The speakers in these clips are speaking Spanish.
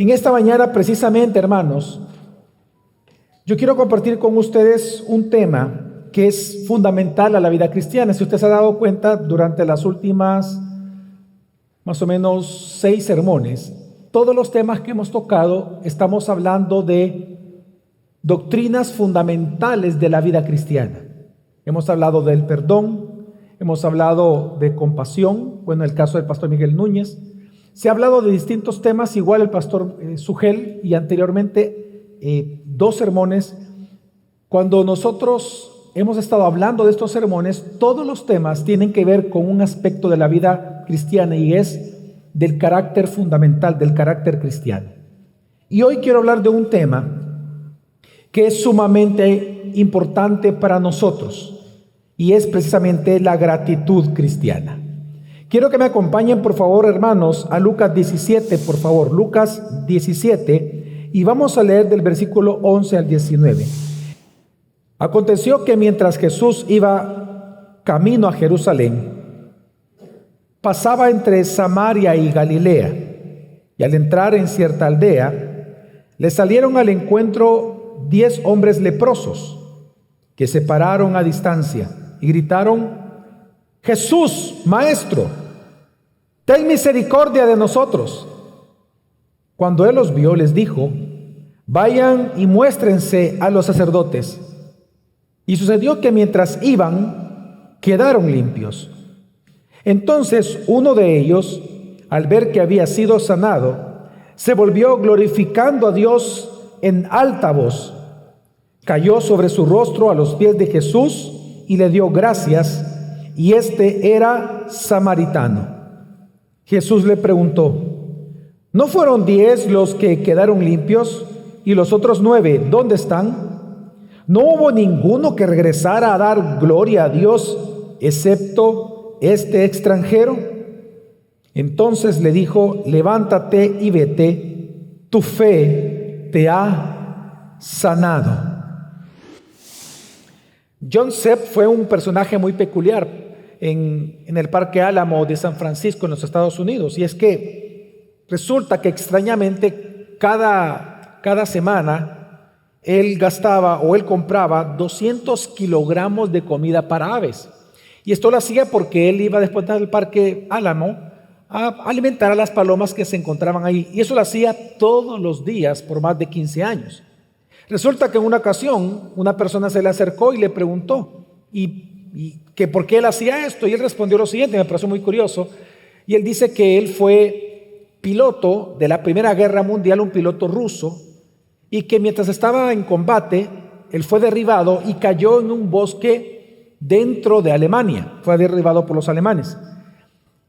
En esta mañana, precisamente, hermanos, yo quiero compartir con ustedes un tema que es fundamental a la vida cristiana. Si usted se ha dado cuenta, durante las últimas más o menos 6 sermones, todos los temas que hemos tocado, estamos hablando de doctrinas fundamentales de la vida cristiana. Hemos hablado del perdón, hemos hablado de compasión, bueno, el caso del pastor Miguel Núñez. Se ha hablado de distintos temas, igual el pastor Sugel, y anteriormente 2 sermones. Cuando nosotros hemos estado hablando de estos sermones, todos los temas tienen que ver con un aspecto de la vida cristiana, y es del carácter fundamental, del carácter cristiano. Y hoy quiero hablar de un tema que es sumamente importante para nosotros, y es precisamente la gratitud cristiana. Quiero que me acompañen, por favor, hermanos, a Lucas 17, por favor, Lucas 17, y vamos a leer del versículo 11 al 19. Aconteció que mientras Jesús iba camino a Jerusalén, pasaba entre Samaria y Galilea, y al entrar en cierta aldea, le salieron al encuentro 10 hombres leprosos, que se pararon a distancia y gritaron: Jesús, Maestro, ten misericordia de nosotros. Cuando él los vio, les dijo: vayan y muéstrense a los sacerdotes. Y sucedió que mientras iban, quedaron limpios. Entonces uno de ellos, al ver que había sido sanado, se volvió glorificando a Dios en alta voz. Cayó sobre su rostro a los pies de Jesús y le dio gracias, y este era samaritano. Jesús le preguntó: ¿no fueron 10 los que quedaron limpios? ¿Y los otros 9 dónde están? ¿No hubo ninguno que regresara a dar gloria a Dios, excepto este extranjero? Entonces le dijo: levántate y vete, tu fe te ha sanado. John Sepp fue un personaje muy peculiar en el Parque Álamo de San Francisco, en los Estados Unidos. Y es que resulta que extrañamente cada semana él gastaba o él compraba 200 kilogramos de comida para aves. Y esto lo hacía porque él iba después del Parque Álamo a alimentar a las palomas que se encontraban ahí. Y eso lo hacía todos los días por más de 15 años. Resulta que en una ocasión una persona se le acercó y le preguntó y que por qué él hacía esto, y él respondió lo siguiente, me pareció muy curioso, y él dice que él fue piloto de la Primera Guerra Mundial, un piloto ruso, y que mientras estaba en combate, él fue derribado y cayó en un bosque dentro de Alemania, fue derribado por los alemanes.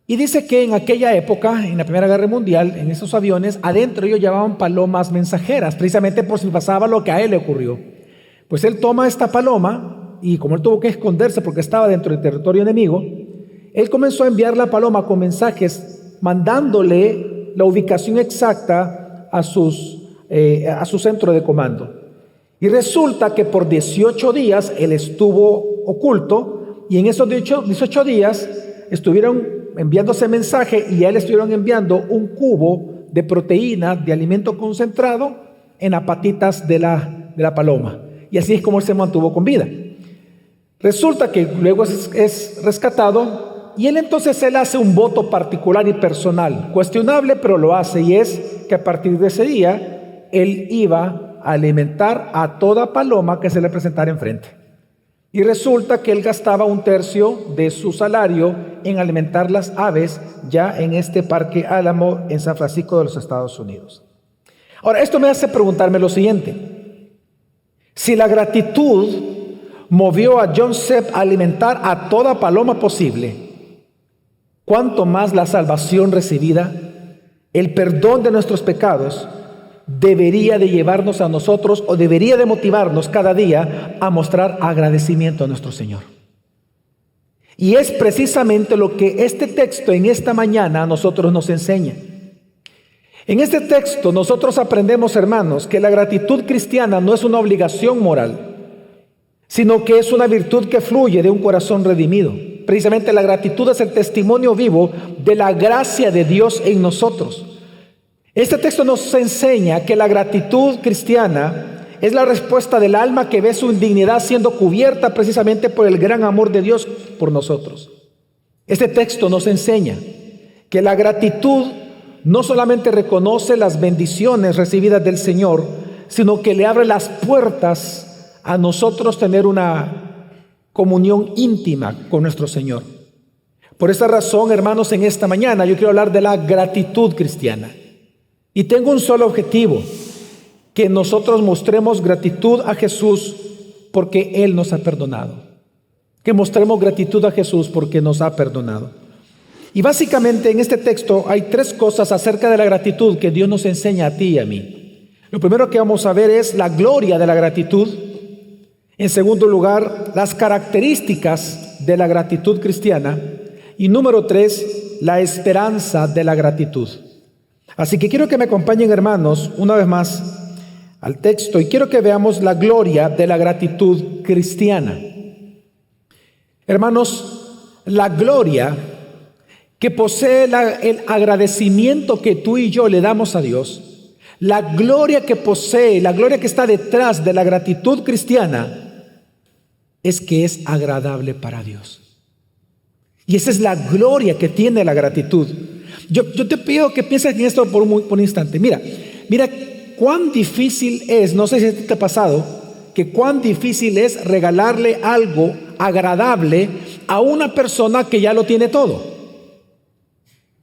Y dice que en aquella época, en la Primera Guerra Mundial, en esos aviones, adentro ellos llevaban palomas mensajeras, precisamente por si pasaba lo que a él le ocurrió. Pues él toma esta paloma, y como él tuvo que esconderse porque estaba dentro del territorio enemigo, él comenzó a enviar la paloma con mensajes, mandándole la ubicación exacta a su centro de comando. Y resulta que por 18 días él estuvo oculto, y en esos 18 días estuvieron enviándose mensaje, y a él estuvieron enviando un cubo de proteína, de alimento concentrado en las patitas de la paloma, y así es como él se mantuvo con vida. Resulta que luego es rescatado, y él entonces hace un voto particular y personal, cuestionable, pero lo hace, y es que a partir de ese día él iba a alimentar a toda paloma que se le presentara enfrente. Y resulta que él gastaba 1/3 de su salario en alimentar las aves ya en este Parque Álamo en San Francisco de los Estados Unidos. Ahora, esto me hace preguntarme lo siguiente: si la gratitud movió a John Sepp a alimentar a toda paloma posible, ¿cuánto más la salvación recibida, el perdón de nuestros pecados, debería de llevarnos a nosotros, o debería de motivarnos cada día a mostrar agradecimiento a nuestro Señor? Y es precisamente lo que este texto en esta mañana a nosotros nos enseña. En este texto nosotros aprendemos, hermanos, que la gratitud cristiana no es una obligación moral, sino que es una virtud que fluye de un corazón redimido. Precisamente la gratitud es el testimonio vivo de la gracia de Dios en nosotros. Este texto nos enseña que la gratitud cristiana es la respuesta del alma que ve su indignidad siendo cubierta precisamente por el gran amor de Dios por nosotros. Este texto nos enseña que la gratitud no solamente reconoce las bendiciones recibidas del Señor, sino que le abre las puertas a nosotros tener una comunión íntima con nuestro Señor. Por esta razón, hermanos, en esta mañana yo quiero hablar de la gratitud cristiana. Y tengo un solo objetivo: que nosotros mostremos gratitud a Jesús porque Él nos ha perdonado. Que mostremos gratitud a Jesús porque nos ha perdonado. Y básicamente en este texto hay tres cosas acerca de la gratitud que Dios nos enseña a ti y a mí. Lo primero que vamos a ver es la gloria de la gratitud. En segundo lugar, las características de la gratitud cristiana. Y número 3, la esperanza de la gratitud. Así que quiero que me acompañen, hermanos, una vez más al texto, y quiero que veamos la gloria de la gratitud cristiana. Hermanos, la gloria que posee el agradecimiento que tú y yo le damos a Dios, la gloria que posee, la gloria que está detrás de la gratitud cristiana, es que es agradable para Dios. Y esa es la gloria que tiene la gratitud. Yo te pido que pienses en esto por un instante. Mira cuán difícil es, no sé si te ha pasado, que cuán difícil es regalarle algo agradable a una persona que ya lo tiene todo.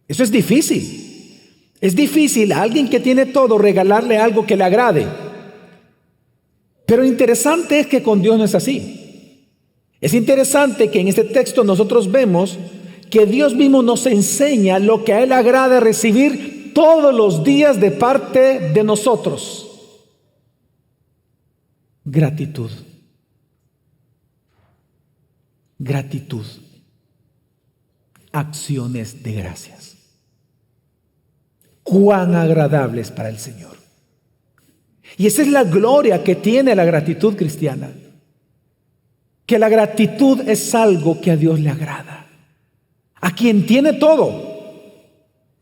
Eso es difícil. Es difícil a alguien que tiene todo regalarle algo que le agrade. Pero interesante es que con Dios no es así. Es interesante que en este texto nosotros vemos que Dios mismo nos enseña lo que a Él agrada recibir todos los días de parte de nosotros. Gratitud. Gratitud. Acciones de gracias. Cuán agradables para el Señor. Y esa es la gloria que tiene la gratitud cristiana. Que la gratitud es algo que a Dios le agrada. A quien tiene todo,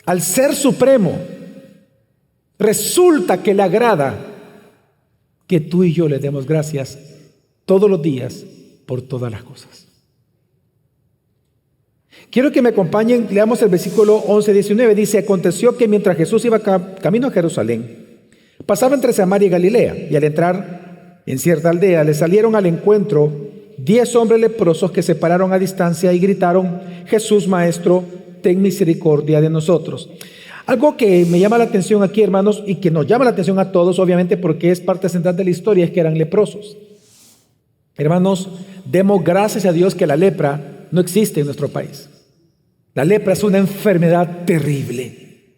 al Ser Supremo, resulta que le agrada que tú y yo le demos gracias todos los días por todas las cosas. Quiero que me acompañen, leamos el versículo 11-19. Dice: aconteció que mientras Jesús iba camino a Jerusalén, pasaba entre Samaria y Galilea, y al entrar en cierta aldea le salieron al encuentro 10 hombres leprosos que se pararon a distancia y gritaron: Jesús, Maestro, ten misericordia de nosotros. Algo que me llama la atención aquí, hermanos, y que nos llama la atención a todos, obviamente porque es parte central de la historia, es que eran leprosos. Hermanos, demos gracias a Dios que la lepra no existe en nuestro país. La lepra es una enfermedad terrible.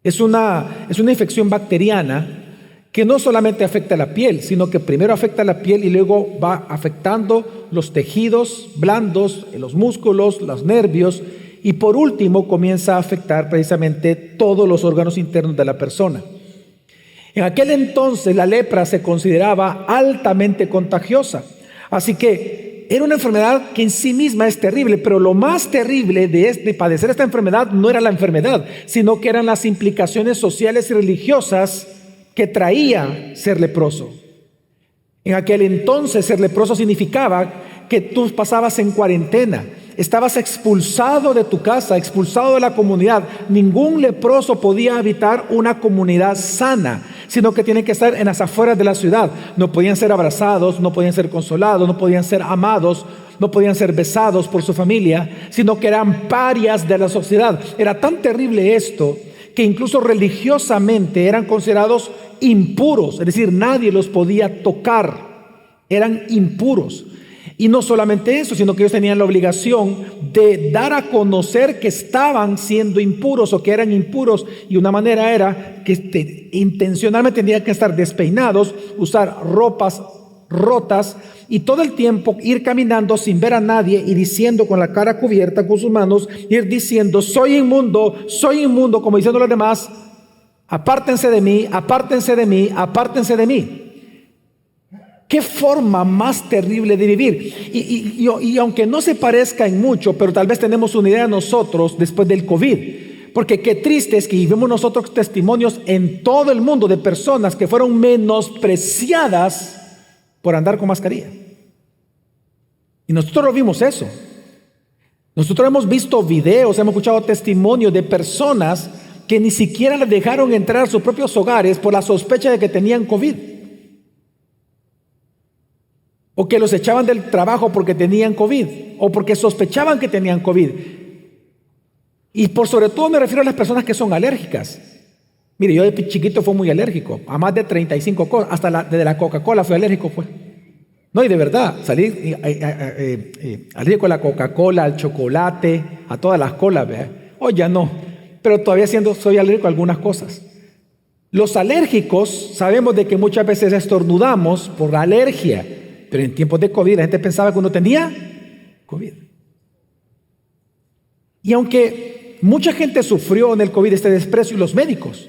Es una infección bacteriana que no solamente afecta la piel, sino que primero afecta la piel y luego va afectando los tejidos blandos, los músculos, los nervios, y por último comienza a afectar precisamente todos los órganos internos de la persona. En aquel entonces la lepra se consideraba altamente contagiosa, así que era una enfermedad que en sí misma es terrible, pero lo más terrible de padecer esta enfermedad no era la enfermedad, sino que eran las implicaciones sociales y religiosas que traía ser leproso. En aquel entonces ser leproso significaba que tú pasabas en cuarentena, estabas expulsado de tu casa, expulsado de la comunidad. Ningún leproso podía habitar una comunidad sana, sino que tienen que estar en las afueras de la ciudad. No podían ser abrazados, no podían ser consolados, no podían ser amados, no podían ser besados por su familia, sino que eran parias de la sociedad. Era tan terrible esto que incluso religiosamente eran considerados impuros, es decir, nadie los podía tocar, eran impuros. Y no solamente eso, sino que ellos tenían la obligación de dar a conocer que estaban siendo impuros o que eran impuros, y una manera era que intencionalmente tenían que estar despeinados, usar ropas rotas y todo el tiempo ir caminando sin ver a nadie y diciendo con la cara cubierta con sus manos, ir diciendo: soy inmundo, como diciendo a los demás: apártense de mí, apártense de mí, apártense de mí. ¿Qué forma más terrible de vivir? Y aunque no se parezca en mucho, pero tal vez tenemos una idea nosotros después del COVID, Porque qué triste es que vemos nosotros testimonios en todo el mundo de personas que fueron menospreciadas por andar con mascarilla. Y nosotros vimos eso. Nosotros hemos visto videos, hemos escuchado testimonios de personas que ni siquiera les dejaron entrar a sus propios hogares por la sospecha de que tenían COVID. O que los echaban del trabajo porque tenían COVID. O porque sospechaban que tenían COVID. Y por sobre todo me refiero a las personas que son alérgicas. Mire, yo de chiquito fui muy alérgico. A más de 35 cosas. Hasta desde la Coca-Cola fui alérgico, pues. No, y de verdad, salí alérgico a la Coca-Cola, al chocolate, a todas las colas, ¿verdad? Hoy ya no. Pero todavía soy alérgico a algunas cosas. Los alérgicos sabemos de que muchas veces estornudamos por la alergia. Pero en tiempos de COVID la gente pensaba que uno tenía COVID. Y aunque mucha gente sufrió en el COVID este desprecio, y los médicos,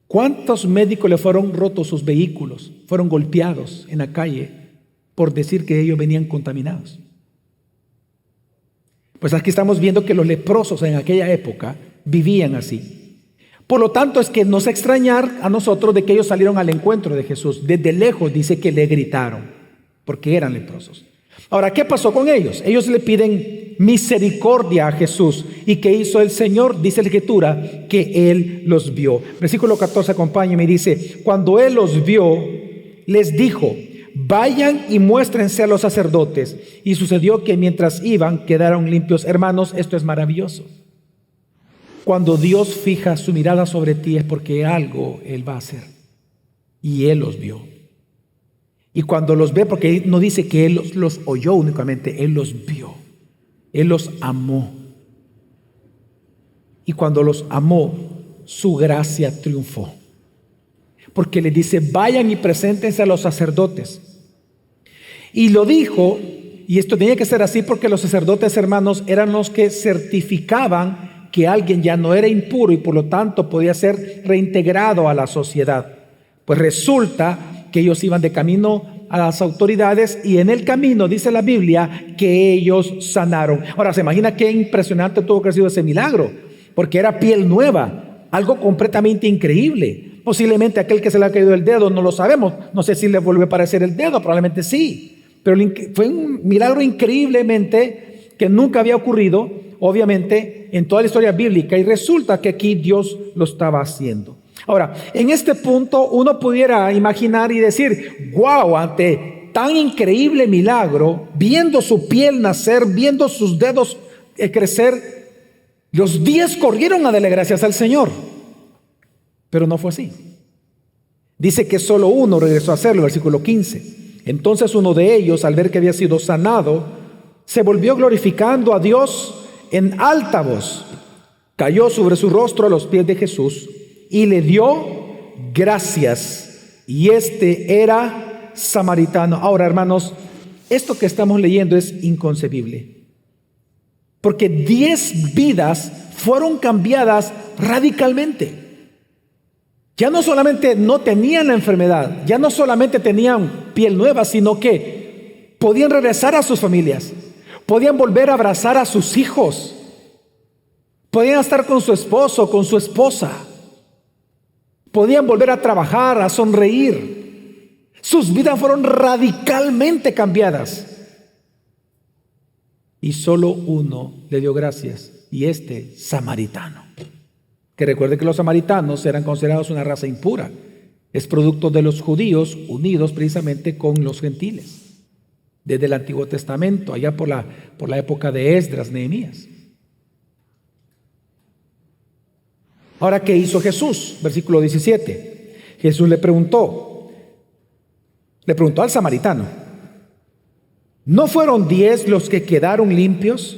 ¿cuántos médicos le fueron rotos sus vehículos? Fueron golpeados en la calle por decir que ellos venían contaminados. Pues aquí estamos viendo que los leprosos en aquella época vivían así. Por lo tanto, es que nos extrañar a nosotros de que ellos salieron al encuentro de Jesús. Desde lejos dice que le gritaron, porque eran leprosos. Ahora, ¿qué pasó con ellos? Ellos le piden misericordia a Jesús. ¿Y qué hizo el Señor? Dice la Escritura que Él los vio. Versículo 14, acompáñame, y dice: cuando Él los vio, les dijo: vayan y muéstrense a los sacerdotes. Y sucedió que mientras iban, quedaron limpios. Hermanos, esto es maravilloso. Cuando Dios fija su mirada sobre ti es porque algo Él va a hacer. Y Él los vio. Y cuando los ve, porque Él no dice que Él los oyó únicamente, Él los vio. Él los amó. Y cuando los amó, su gracia triunfó. Porque le dice: vayan y preséntense a los sacerdotes. Y lo dijo, y esto tenía que ser así porque los sacerdotes, hermanos, eran los que certificaban que alguien ya no era impuro y por lo tanto podía ser reintegrado a la sociedad. Pues resulta que ellos iban de camino a las autoridades y en el camino dice la Biblia que ellos sanaron. Ahora, ¿se imagina qué impresionante tuvo que haber sido ese milagro? Porque era piel nueva, algo completamente increíble. Posiblemente aquel que se le ha caído el dedo, no lo sabemos. No sé si le vuelve a aparecer el dedo, probablemente sí. Pero fue un milagro increíblemente que nunca había ocurrido, obviamente, en toda la historia bíblica. Y resulta que aquí Dios lo estaba haciendo. Ahora, en este punto uno pudiera imaginar y decir: wow, ante tan increíble milagro, viendo su piel nacer, viendo sus dedos crecer, los 10 corrieron a darle gracias al Señor. Pero no fue así. Dice que solo uno regresó a hacerlo, versículo 15. Entonces uno de ellos, al ver que había sido sanado, se volvió glorificando a Dios en alta voz. Cayó sobre su rostro a los pies de Jesús y le dio gracias. Y este era samaritano. Ahora, hermanos, esto que estamos leyendo es inconcebible. Porque 10 vidas fueron cambiadas radicalmente. Ya no solamente no tenían la enfermedad, ya no solamente tenían piel nueva, sino que podían regresar a sus familias, podían volver a abrazar a sus hijos, podían estar con su esposo, con su esposa, podían volver a trabajar, a sonreír. Sus vidas fueron radicalmente cambiadas. Y solo uno le dio gracias, y este samaritano. Que recuerde que los samaritanos eran considerados una raza impura. Es producto de los judíos unidos precisamente con los gentiles. Desde el Antiguo Testamento, allá por la época de Esdras, Nehemías. Ahora, ¿qué hizo Jesús? Versículo 17. Jesús le preguntó al samaritano: ¿no fueron 10 los que quedaron limpios?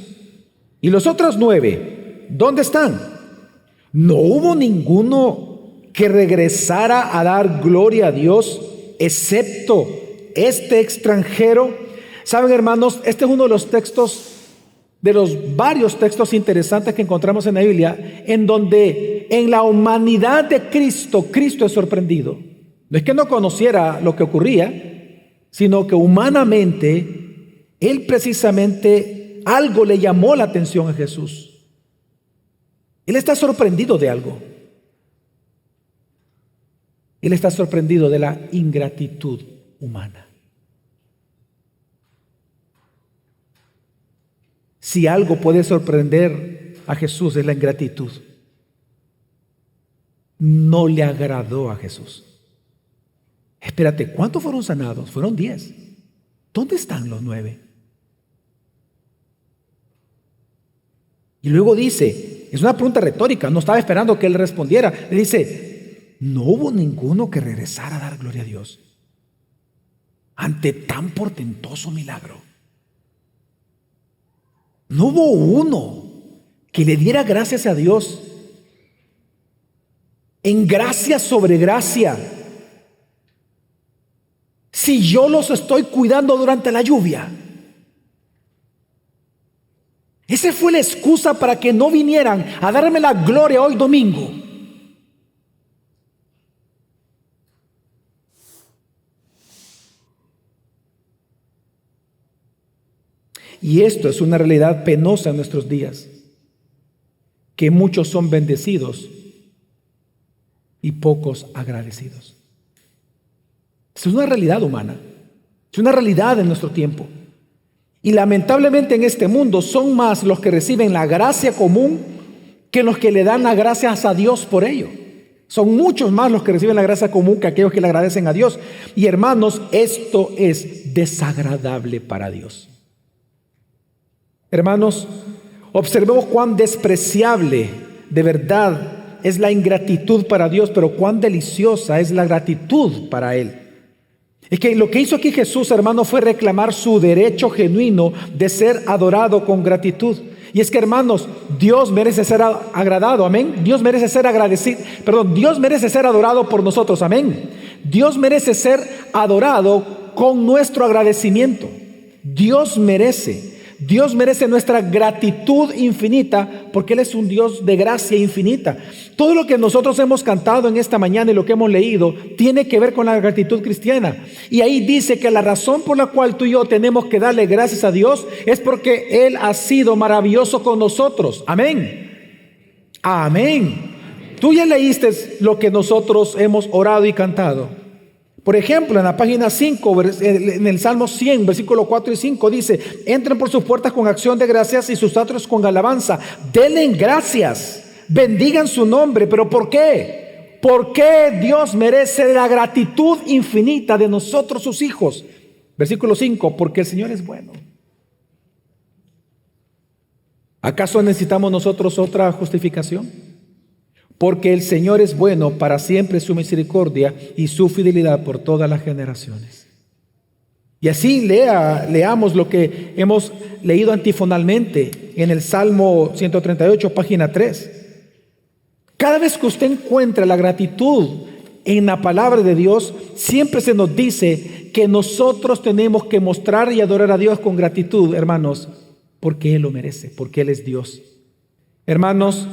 ¿Y los otros 9, dónde están? ¿No hubo ninguno que regresara a dar gloria a Dios, excepto este extranjero? Saben, hermanos, este es uno de los textos, de los varios textos interesantes que encontramos en la Biblia, en donde en la humanidad de Cristo, Cristo es sorprendido. No es que no conociera lo que ocurría, sino que humanamente, Él precisamente algo le llamó la atención a Jesús. Él está sorprendido de algo. Él está sorprendido de la ingratitud humana. Si algo puede sorprender a Jesús es la ingratitud. No le agradó a Jesús. Espérate, ¿cuántos fueron sanados? Fueron 10. ¿Dónde están los 9? Y luego dice, es una pregunta retórica, no estaba esperando que él respondiera. Le dice, no hubo ninguno que regresara a dar gloria a Dios ante tan portentoso milagro. No hubo uno que le diera gracias a Dios en gracia sobre gracia. Si yo los estoy cuidando durante la lluvia. Esa fue la excusa para que no vinieran a darme la gloria hoy domingo. Y esto es una realidad penosa en nuestros días, que muchos son bendecidos y pocos agradecidos. Es una realidad humana, es una realidad en nuestro tiempo. Y lamentablemente en este mundo son más los que reciben la gracia común que los que le dan las gracias a Dios por ello. Son muchos más los que reciben la gracia común que aquellos que le agradecen a Dios. Y hermanos, esto es desagradable para Dios. Hermanos, observemos cuán despreciable de verdad es la ingratitud para Dios, pero cuán deliciosa es la gratitud para Él. Es que lo que hizo aquí Jesús, hermano, fue reclamar su derecho genuino de ser adorado con gratitud. Y es que, hermanos, Dios merece ser agradado, amén. Dios merece ser agradecido, Dios merece ser adorado por nosotros, amén. Dios merece ser adorado con nuestro agradecimiento. Dios merece nuestra gratitud infinita, porque Él es un Dios de gracia infinita. Todo lo que nosotros hemos cantado en esta mañana y lo que hemos leído tiene que ver con la gratitud cristiana. Y ahí dice que la razón por la cual tú y yo tenemos que darle gracias a Dios es porque Él ha sido maravilloso con nosotros. Amén. Amén. Tú ya leíste lo que nosotros hemos orado y cantado. Por ejemplo, en la página 5, en el Salmo 100, versículo 4 y 5 dice: entren por sus puertas con acción de gracias y sus atrios con alabanza. Denle gracias, bendigan su nombre. ¿Pero por qué? Porque Dios merece la gratitud infinita de nosotros, sus hijos. Versículo 5, porque el Señor es bueno. ¿Acaso necesitamos nosotros otra justificación? Porque el Señor es bueno, para siempre su misericordia y su fidelidad por todas las generaciones. Y así leamos lo que hemos leído antifonalmente en el Salmo 138, página 3. Cada vez que usted encuentra la gratitud en la palabra de Dios, siempre se nos dice que nosotros tenemos que mostrar y adorar a Dios con gratitud, hermanos, porque Él lo merece, porque Él es Dios. Hermanos,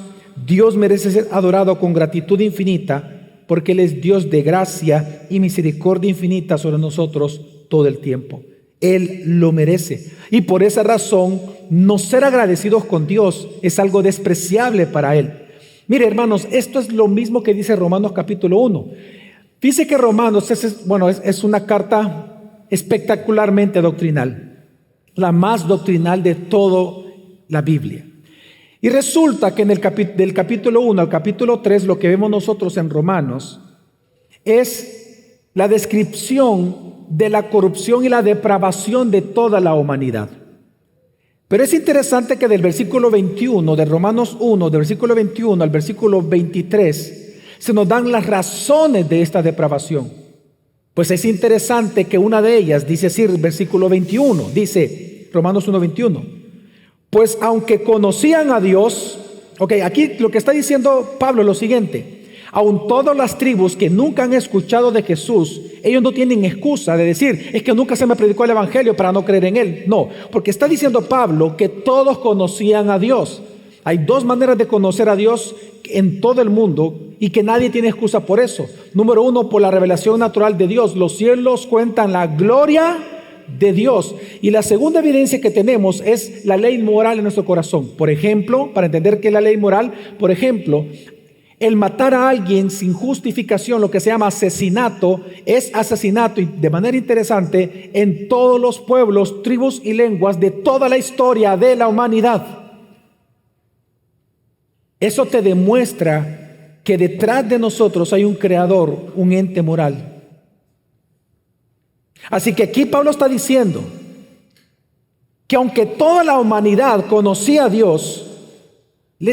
Dios merece ser adorado con gratitud infinita porque Él es Dios de gracia y misericordia infinita sobre nosotros todo el tiempo. Él lo merece. Y por esa razón, no ser agradecidos con Dios es algo despreciable para Él. Mire, hermanos, esto es lo mismo que dice Romanos capítulo 1. Dice que Romanos es una carta espectacularmente doctrinal, la más doctrinal de toda la Biblia. Y resulta que del capítulo 1 al capítulo 3, lo que vemos nosotros en Romanos es la descripción de la corrupción y la depravación de toda la humanidad. Pero es interesante que del versículo 21 de Romanos 1, del versículo 21 al versículo 23, se nos dan las razones de esta depravación. Pues es interesante que una de ellas dice así, el versículo 21, dice Romanos 1, 21. Pues aunque conocían a Dios, aquí lo que está diciendo Pablo es lo siguiente: aun todas las tribus que nunca han escuchado de Jesús, ellos no tienen excusa de decir, es que nunca se me predicó el evangelio para no creer en Él. No, porque está diciendo Pablo que todos conocían a Dios. Hay dos maneras de conocer a Dios en todo el mundo y que nadie tiene excusa por eso. Número uno, por la revelación natural de Dios. Los cielos cuentan la gloria de Dios. Y la segunda evidencia que tenemos es la ley moral en nuestro corazón. Por ejemplo, para entender qué es la ley moral, por ejemplo, el matar a alguien sin justificación, lo que se llama asesinato, es asesinato, y de manera interesante, en todos los pueblos, tribus y lenguas de toda la historia de la humanidad. Eso te demuestra que detrás de nosotros hay un creador, un ente moral. Así que aquí Pablo está diciendo que aunque toda la humanidad conocía a Dios,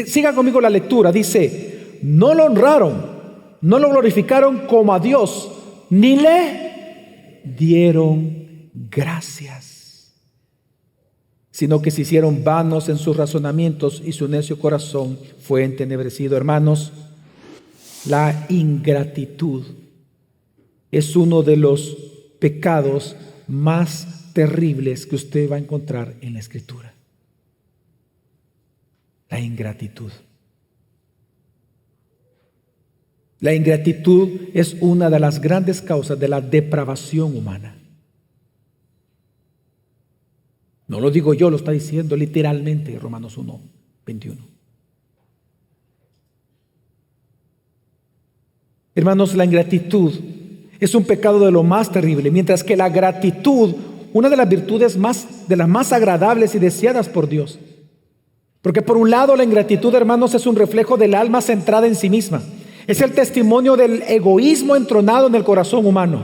siga conmigo la lectura, dice, no lo honraron, no lo glorificaron como a Dios, ni le dieron gracias, sino que se hicieron vanos en sus razonamientos y su necio corazón fue entenebrecido. Hermanos, la ingratitud es uno de los pecados más terribles que usted va a encontrar en la Escritura. La ingratitud. La ingratitud es una de las grandes causas de la depravación humana. No lo digo yo, lo está diciendo literalmente Romanos 1:21. Hermanos, la ingratitud es un pecado de lo más terrible, mientras que la gratitud, una de las virtudes de las más agradables y deseadas por Dios. Porque por un lado la ingratitud, hermanos, es un reflejo del alma centrada en sí misma. Es el testimonio del egoísmo entronado en el corazón humano.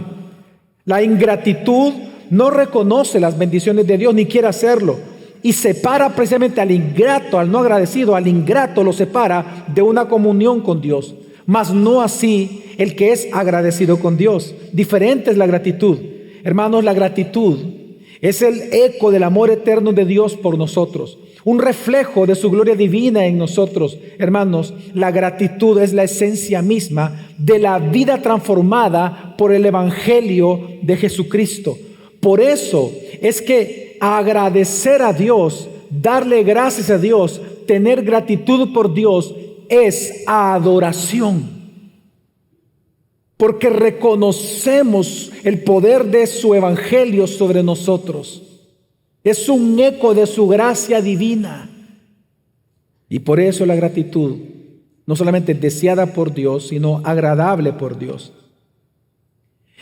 La ingratitud no reconoce las bendiciones de Dios ni quiere hacerlo, y separa precisamente al ingrato, al no agradecido, al ingrato lo separa de una comunión con Dios. Mas no así el que es agradecido con Dios. Diferente es la gratitud. Hermanos, la gratitud es el eco del amor eterno de Dios por nosotros, un reflejo de su gloria divina en nosotros. Hermanos, la gratitud es la esencia misma de la vida transformada por el Evangelio de Jesucristo. Por eso es que agradecer a Dios, darle gracias a Dios, tener gratitud por Dios es adoración. Porque reconocemos el poder de su evangelio sobre nosotros. Es un eco de su gracia divina. Y por eso la gratitud, no solamente deseada por Dios, sino agradable por Dios.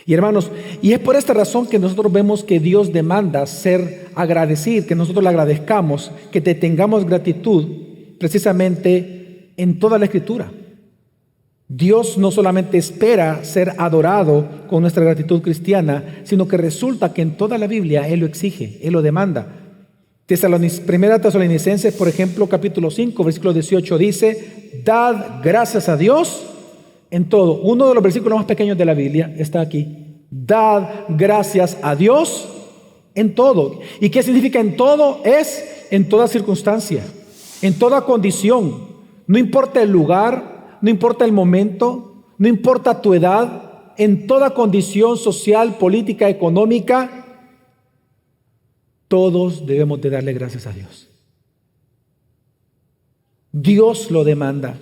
Y hermanos, y es por esta razón que nosotros vemos que Dios demanda ser agradecido, que nosotros le agradezcamos, que te tengamos gratitud precisamente en toda la Escritura. Dios no solamente espera ser adorado con nuestra gratitud cristiana, sino que resulta que en toda la Biblia Él lo exige, Él lo demanda. Primera Tesalonicenses, por ejemplo, capítulo 5, versículo 18 dice, dad gracias a Dios en todo. Uno de los versículos más pequeños de la Biblia está aquí. Dad gracias a Dios en todo. ¿Y qué significa en todo? Es en toda circunstancia, en toda condición. No importa el lugar, no importa el momento, no importa tu edad, en toda condición social, política, económica, todos debemos de darle gracias a Dios. Dios lo demanda.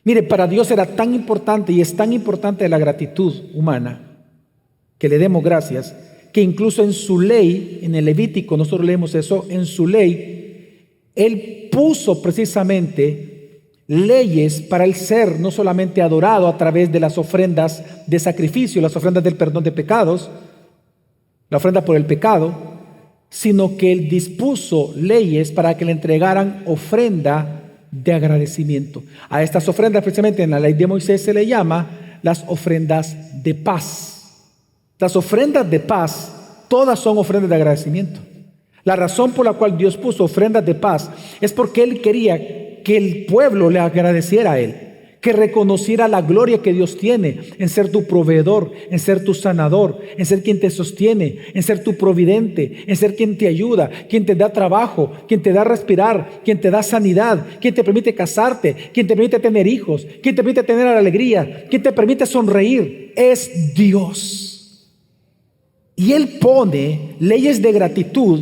Mire, para Dios era tan importante y es tan importante la gratitud humana, que le demos gracias, que incluso en su ley, en el Levítico, nosotros leemos eso, en su ley, Él puso precisamente leyes para el ser no solamente adorado a través de las ofrendas de sacrificio, las ofrendas del perdón de pecados, la ofrenda por el pecado, sino que Él dispuso leyes para que le entregaran ofrenda de agradecimiento. A estas ofrendas, precisamente en la ley de Moisés, se le llama las ofrendas de paz. Las ofrendas de paz, todas son ofrendas de agradecimiento. La razón por la cual Dios puso ofrendas de paz es porque Él quería que el pueblo le agradeciera a Él, que reconociera la gloria que Dios tiene en ser tu proveedor, en ser tu sanador, en ser quien te sostiene, en ser tu providente, en ser quien te ayuda, quien te da trabajo, quien te da respirar, quien te da sanidad, quien te permite casarte, quien te permite tener hijos, quien te permite tener alegría, quien te permite sonreír. Es Dios. Y Él pone leyes de gratitud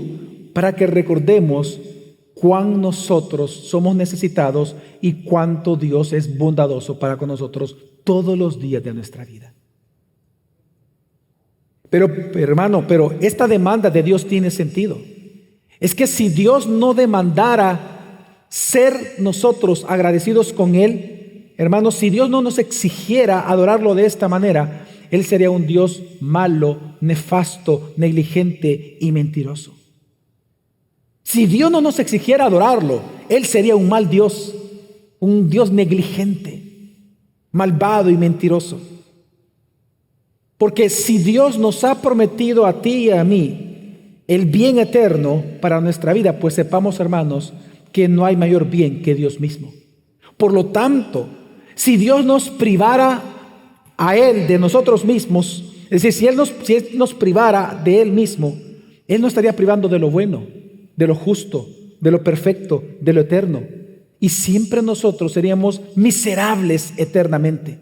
para que recordemos cuán nosotros somos necesitados y cuánto Dios es bondadoso para con nosotros todos los días de nuestra vida. Pero hermano, pero esta demanda de Dios tiene sentido. Es que si Dios no demandara ser nosotros agradecidos con Él, hermanos, si Dios no nos exigiera adorarlo de esta manera, Él sería un Dios malo, nefasto, negligente y mentiroso. Si Dios no nos exigiera adorarlo, Él sería un mal Dios, un Dios negligente, malvado y mentiroso. Porque si Dios nos ha prometido a ti y a mí el bien eterno para nuestra vida, pues sepamos, hermanos, que no hay mayor bien que Dios mismo. Por lo tanto, si Dios nos privara a Él de nosotros mismos, es decir, si Él nos privara de Él mismo, Él nos estaría privando de lo bueno, de lo justo, de lo perfecto, de lo eterno. Y siempre nosotros seríamos miserables eternamente.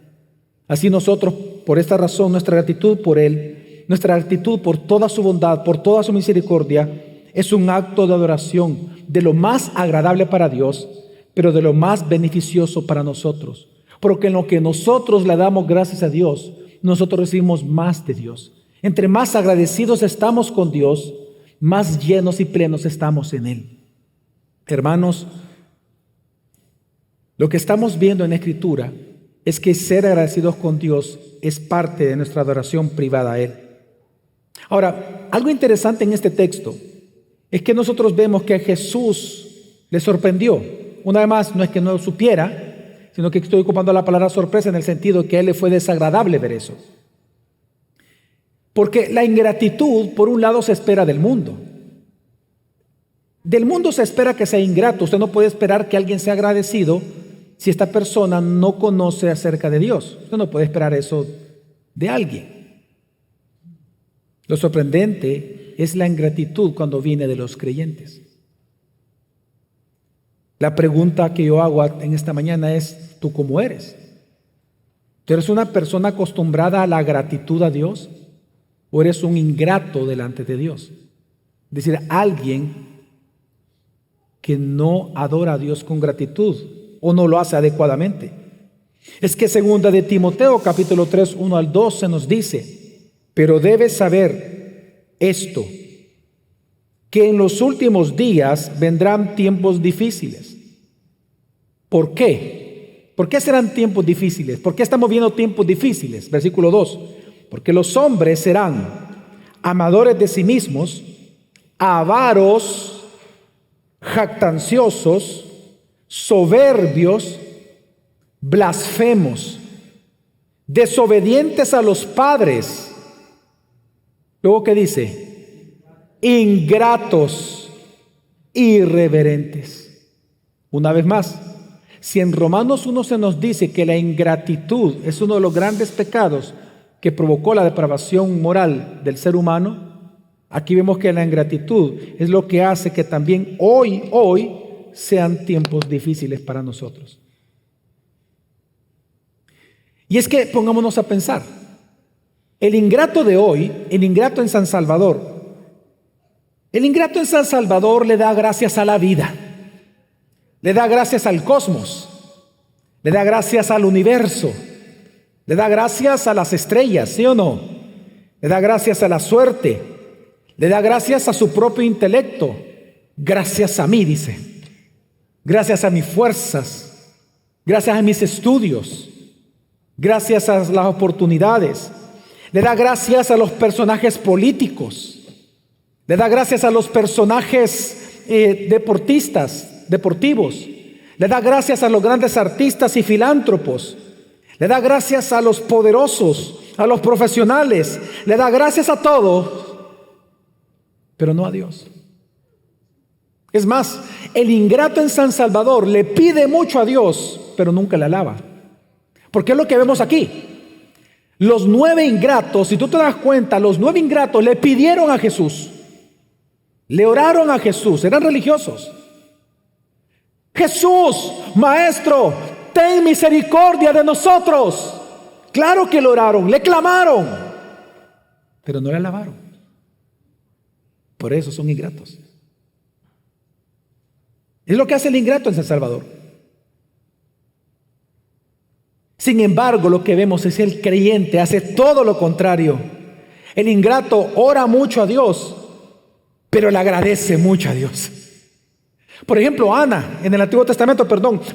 Así nosotros, por esta razón, nuestra gratitud por Él, nuestra gratitud por toda su bondad, por toda su misericordia, es un acto de adoración de lo más agradable para Dios, pero de lo más beneficioso para nosotros. Porque en lo que nosotros le damos gracias a Dios, nosotros recibimos más de Dios. Entre más agradecidos estamos con Dios, más llenos y plenos estamos en Él. Hermanos, lo que estamos viendo en la Escritura es que ser agradecidos con Dios es parte de nuestra adoración privada a Él. Ahora, algo interesante en este texto es que nosotros vemos que a Jesús le sorprendió. Una vez más, no es que no lo supiera, sino que estoy ocupando la palabra sorpresa en el sentido de que a Él le fue desagradable ver eso. Porque la ingratitud, por un lado, se espera del mundo. Del mundo se espera que sea ingrato. Usted no puede esperar que alguien sea agradecido si esta persona no conoce acerca de Dios. Usted no puede esperar eso de alguien. Lo sorprendente es la ingratitud cuando viene de los creyentes. La pregunta que yo hago en esta mañana es, ¿tú cómo eres? ¿Tú eres una persona acostumbrada a la gratitud a Dios o eres un ingrato delante de Dios? Es decir, alguien que no adora a Dios con gratitud o no lo hace adecuadamente. Es que segunda de Timoteo capítulo 3, 1 al 2 se nos dice, pero debes saber esto, que en los últimos días vendrán tiempos difíciles. ¿Por qué? ¿Por qué serán tiempos difíciles? ¿Por qué estamos viendo tiempos difíciles? Versículo 2, porque los hombres serán amadores de sí mismos, avaros, jactanciosos, soberbios, blasfemos, desobedientes a los padres. Luego, ¿qué dice? Ingratos, irreverentes. Una vez más, si en Romanos 1 se nos dice que la ingratitud es uno de los grandes pecados que provocó la depravación moral del ser humano, aquí vemos que la ingratitud es lo que hace que también hoy sean tiempos difíciles para nosotros. Y es que pongámonos a pensar, el ingrato de hoy, el ingrato en San Salvador le da gracias a la vida, le da gracias al cosmos, le da gracias al universo, le da gracias a las estrellas, ¿sí o no? Le da gracias a la suerte, le da gracias a su propio intelecto. Gracias a mí, dice. Gracias a mis fuerzas, gracias a mis estudios, gracias a las oportunidades. Le da gracias a los personajes políticos, le da gracias a los personajes deportivos, le da gracias a los grandes artistas y filántropos, le da gracias a los poderosos, a los profesionales, le da gracias a todos, pero no a Dios. Es más, el ingrato en San Salvador le pide mucho a Dios, pero nunca le alaba. Porque es lo que vemos aquí. Los 9 ingratos, si tú te das cuenta, los 9 ingratos le pidieron a Jesús, le oraron a Jesús, eran religiosos. Jesús, Maestro, ten misericordia de nosotros. Claro que le oraron, le clamaron, pero no le alabaron. Por eso son ingratos. Es lo que hace el ingrato en San Salvador. Sin embargo, lo que vemos es que el creyente hace todo lo contrario. El ingrato ora mucho a Dios, pero le agradece mucho a Dios. Por ejemplo, Ana, en el Antiguo Testamento,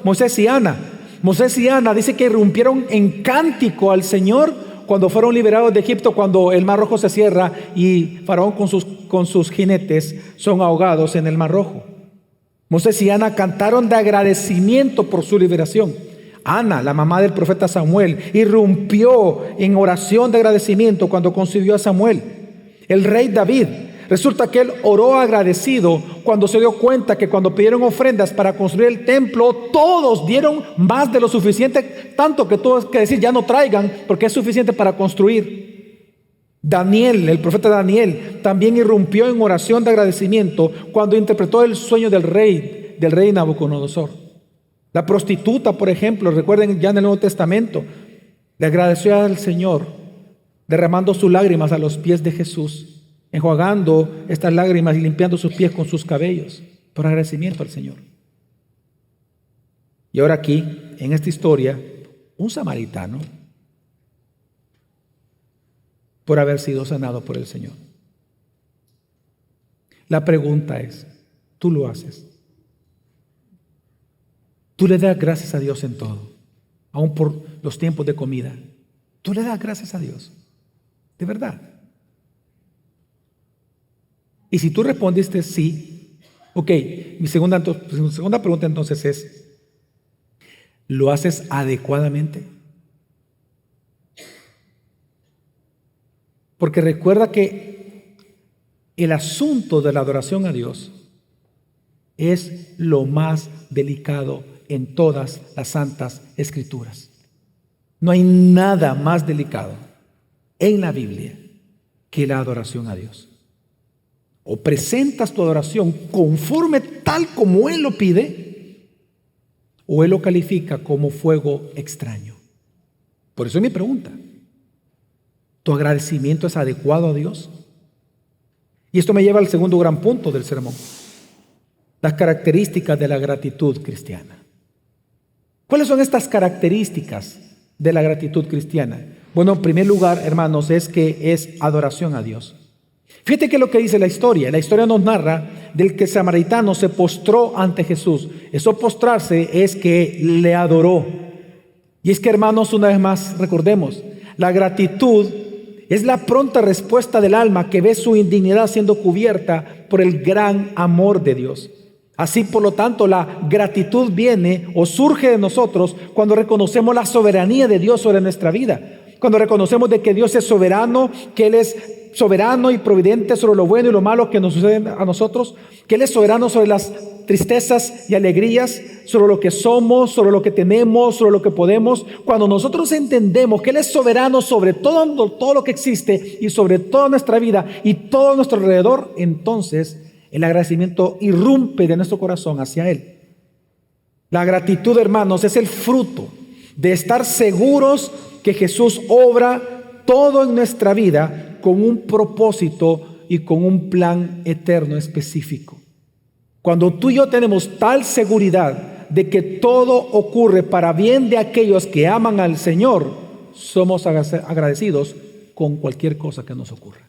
Moisés y Ana. Moisés y Ana dice que irrumpieron en cántico al Señor cuando fueron liberados de Egipto, cuando el Mar Rojo se cierra y Faraón con sus jinetes son ahogados en el Mar Rojo. Moisés y Ana cantaron de agradecimiento por su liberación. Ana, la mamá del profeta Samuel, irrumpió en oración de agradecimiento cuando concibió a Samuel. El rey David, resulta que él oró agradecido cuando se dio cuenta que cuando pidieron ofrendas para construir el templo, todos dieron más de lo suficiente, tanto que tuvo que decir, ya no traigan, porque es suficiente para construir. Daniel, el profeta Daniel, también irrumpió en oración de agradecimiento cuando interpretó el sueño del rey Nabucodonosor. La prostituta, por ejemplo, recuerden ya en el Nuevo Testamento, le agradeció al Señor, derramando sus lágrimas a los pies de Jesús, enjuagando estas lágrimas y limpiando sus pies con sus cabellos, por agradecimiento al Señor. Y ahora aquí, en esta historia, un samaritano, por haber sido sanado por el Señor. La pregunta es, ¿tú lo haces? ¿Tú le das gracias a Dios en todo? Aún por los tiempos de comida. ¿Tú le das gracias a Dios? ¿De verdad? Y si tú respondiste sí, ok, mi segunda pregunta entonces es, ¿lo haces adecuadamente? Porque recuerda que el asunto de la adoración a Dios es lo más delicado en todas las santas escrituras. No hay nada más delicado en la Biblia que la adoración a Dios. O presentas tu adoración conforme tal como Él lo pide, o Él lo califica como fuego extraño. Por eso es mi pregunta. ¿Tu agradecimiento es adecuado a Dios? Y esto me lleva al segundo gran punto del sermón. Las características de la gratitud cristiana. ¿Cuáles son estas características de la gratitud cristiana? Bueno, en primer lugar, hermanos, es que es adoración a Dios. Fíjate que lo que dice la historia. La historia nos narra del que el samaritano se postró ante Jesús. Eso postrarse es que le adoró. Y es que, hermanos, una vez más recordemos, la gratitud es la pronta respuesta del alma que ve su indignidad siendo cubierta por el gran amor de Dios. Así, por lo tanto, la gratitud viene o surge de nosotros cuando reconocemos la soberanía de Dios sobre nuestra vida. Cuando reconocemos de que Dios es soberano, que Él es soberano y providente sobre lo bueno y lo malo que nos sucede a nosotros, que Él es soberano sobre las tristezas y alegrías, sobre lo que somos, sobre lo que tenemos, sobre lo que podemos. Cuando nosotros entendemos que Él es soberano sobre todo lo que existe y sobre toda nuestra vida y todo nuestro alrededor, entonces el agradecimiento irrumpe de nuestro corazón hacia Él. La gratitud, hermanos, es el fruto de estar seguros que Jesús obra todo en nuestra vida con un propósito y con un plan eterno específico. Cuando tú y yo tenemos tal seguridad de que todo ocurre para bien de aquellos que aman al Señor, somos agradecidos con cualquier cosa que nos ocurra.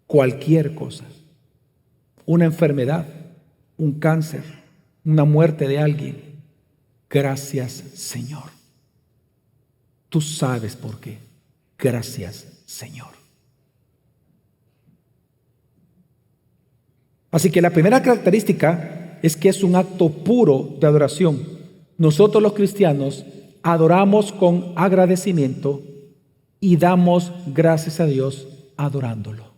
Cualquier cosa. Una enfermedad, un cáncer, una muerte de alguien. Gracias, Señor. Tú sabes por qué. Gracias, Señor. Así que la primera característica es que es un acto puro de adoración. Nosotros los cristianos adoramos con agradecimiento y damos gracias a Dios adorándolo.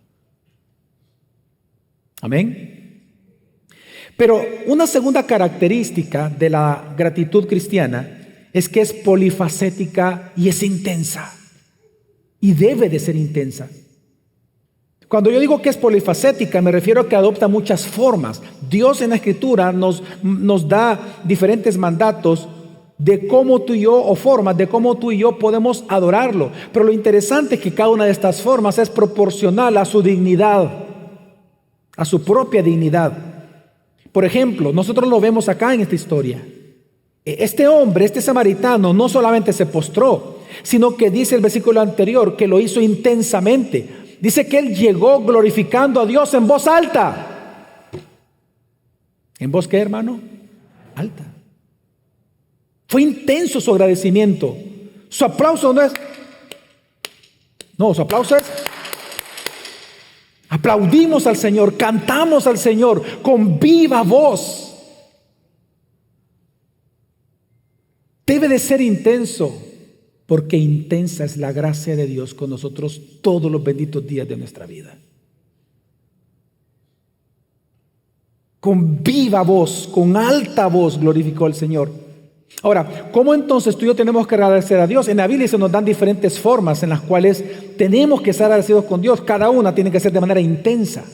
Amén. Pero una segunda característica de la gratitud cristiana es que es polifacética y es intensa. Y debe de ser intensa. Cuando yo digo que es polifacética, me refiero a que adopta muchas formas. Dios en la Escritura nos da diferentes mandatos de cómo tú y yo, o formas de cómo tú y yo podemos adorarlo. Pero lo interesante es que cada una de estas formas es proporcional a su dignidad, a su propia dignidad. Por ejemplo, nosotros lo vemos acá en esta historia. Este hombre, este samaritano, no solamente se postró, sino que dice el versículo anterior que lo hizo intensamente. Dice que Él llegó glorificando a Dios en voz alta. ¿En voz qué, hermano? Alta. Fue intenso su agradecimiento. Su aplauso no es... No, su aplauso es... Aplaudimos al Señor, cantamos al Señor con viva voz. Debe de ser intenso, porque intensa es la gracia de Dios con nosotros todos los benditos días de nuestra vida. Con viva voz, con alta voz glorificó al Señor. Ahora, ¿cómo entonces tú y yo tenemos que agradecer a Dios? En la Biblia se nos dan diferentes formas en las cuales tenemos que estar agradecidos con Dios. Cada una tiene que ser de manera intensa.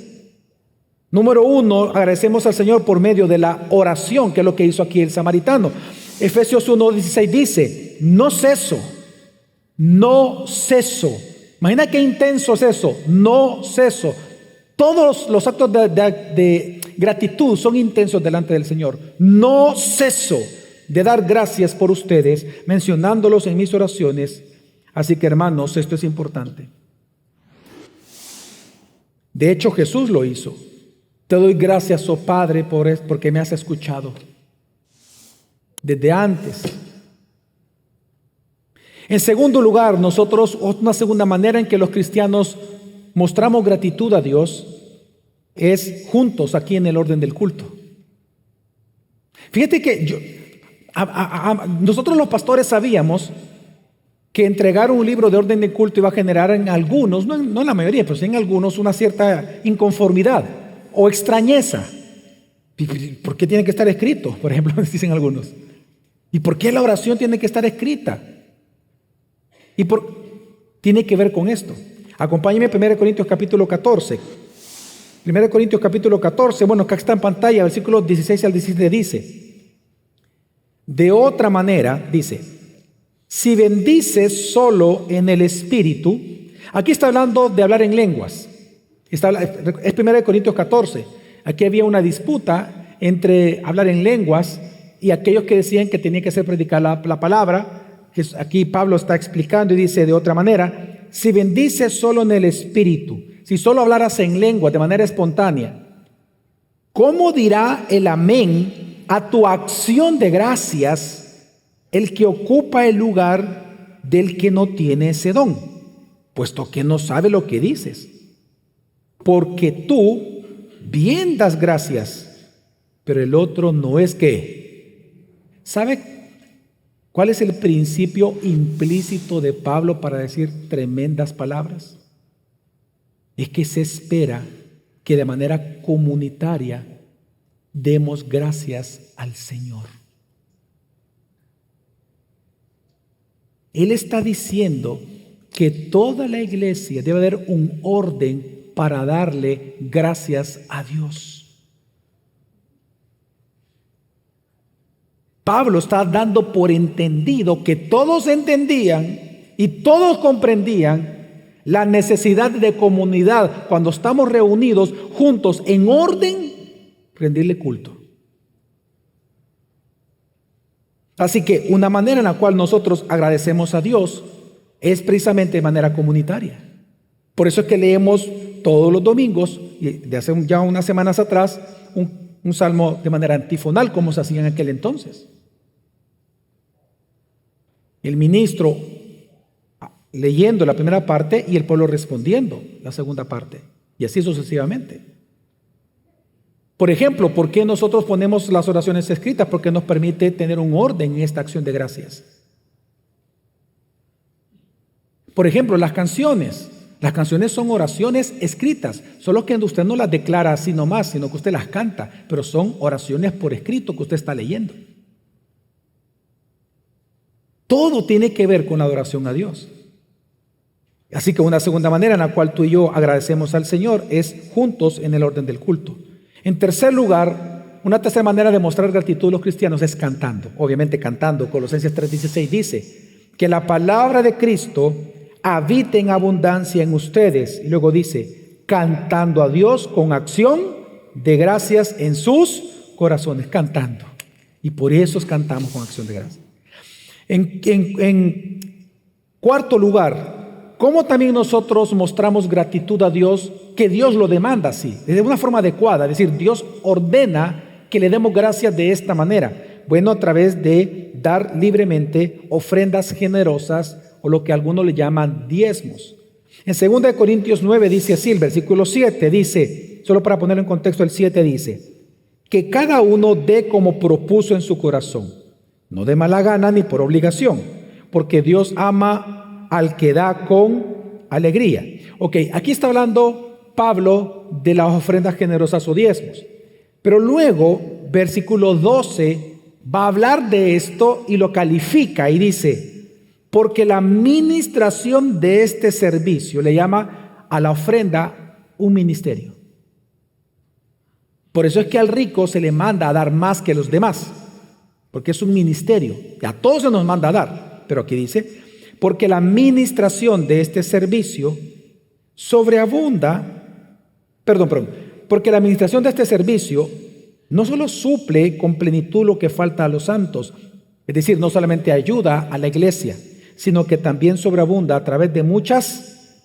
Número 1, agradecemos al Señor por medio de la oración, que es lo que hizo aquí el samaritano. Efesios 1:16 dice, no ceso. Imagina qué intenso es eso, no ceso. Todos los actos de gratitud son intensos delante del Señor. No ceso de dar gracias por ustedes, mencionándolos en mis oraciones. Así que, hermanos, esto es importante. De hecho, Jesús lo hizo. Te doy gracias, oh Padre, porque me has escuchado desde antes. En segundo lugar, nosotros, una segunda manera en que los cristianos mostramos gratitud a Dios es juntos aquí en el orden del culto. Fíjate que nosotros los pastores sabíamos que entregar un libro de orden de culto iba a generar en algunos, no en la mayoría, pero sí en algunos, una cierta inconformidad o extrañeza. ¿Por qué tiene que estar escrito? Por ejemplo, dicen algunos. ¿Y por qué la oración tiene que estar escrita? Tiene que ver con esto. Acompáñeme a 1 Corintios capítulo 14. 1 Corintios capítulo 14, bueno, acá está en pantalla, versículos 16 al 17 dice: de otra manera, dice, si bendices solo en el Espíritu, aquí está hablando de hablar en lenguas. Es 1 Corintios 14. Aquí había una disputa entre hablar en lenguas y aquellos que decían que tenía que ser predicar la palabra. Aquí Pablo está explicando y dice de otra manera: si bendices solo en el Espíritu, si solo hablaras en lengua de manera espontánea, ¿cómo dirá el amén a tu acción de gracias el que ocupa el lugar del que no tiene ese don, puesto que no sabe lo que dices? Porque tú bien das gracias, pero el otro no es que. ¿Sabe cuál es el principio implícito de Pablo para decir tremendas palabras? Es que se espera que de manera comunitaria demos gracias al Señor. Él está diciendo que toda la iglesia debe haber un orden para darle gracias a Dios. Pablo está dando por entendido que todos entendían y todos comprendían la necesidad de comunidad cuando estamos reunidos juntos en orden, rendirle culto. Así que una manera en la cual nosotros agradecemos a Dios es precisamente de manera comunitaria. Por eso es que leemos todos los domingos, y de hace ya unas semanas atrás, un salmo de manera antifonal, como se hacía en aquel entonces. El ministro leyendo la primera parte y el pueblo respondiendo la segunda parte, y así sucesivamente. Por ejemplo, ¿por qué nosotros ponemos las oraciones escritas? Porque nos permite tener un orden en esta acción de gracias. Por ejemplo, las canciones. Las canciones son oraciones escritas, solo que usted no las declara así nomás, sino que usted las canta, pero son oraciones por escrito que usted está leyendo. Todo tiene que ver con la adoración a Dios. Así que una segunda manera en la cual tú y yo agradecemos al Señor es juntos en el orden del culto. En tercer lugar, una tercera manera de mostrar gratitud a los cristianos es cantando. Obviamente cantando. Colosenses 3:16 dice que la palabra de Cristo habite en abundancia en ustedes. Y luego dice, cantando a Dios con acción de gracias en sus corazones. Cantando. Y por eso cantamos con acción de gracias. En Cuarto lugar, ¿cómo también nosotros mostramos gratitud a Dios? Que Dios lo demanda así, de una forma adecuada. Es decir, Dios ordena que le demos gracias de esta manera. Bueno, a través de dar libremente ofrendas generosas o lo que algunos le llaman diezmos. En 2 Corintios 9 dice así, el versículo 7 dice, solo para ponerlo en contexto, el 7 dice, que cada uno dé como propuso en su corazón, no de mala gana ni por obligación, porque Dios ama al que da con alegría. Ok, aquí está hablando Pablo de las ofrendas generosas o diezmos, pero luego, versículo 12, va a hablar de esto y lo califica y dice, porque la ministración de este servicio le llama a la ofrenda un ministerio. Por eso es que al rico se le manda a dar más que los demás, porque es un ministerio. A todos se nos manda a dar, pero aquí dice, porque la ministración de este servicio sobreabunda, porque la administración de este servicio no solo suple con plenitud lo que falta a los santos, es decir, no solamente ayuda a la iglesia, sino que también sobreabunda a través de muchas,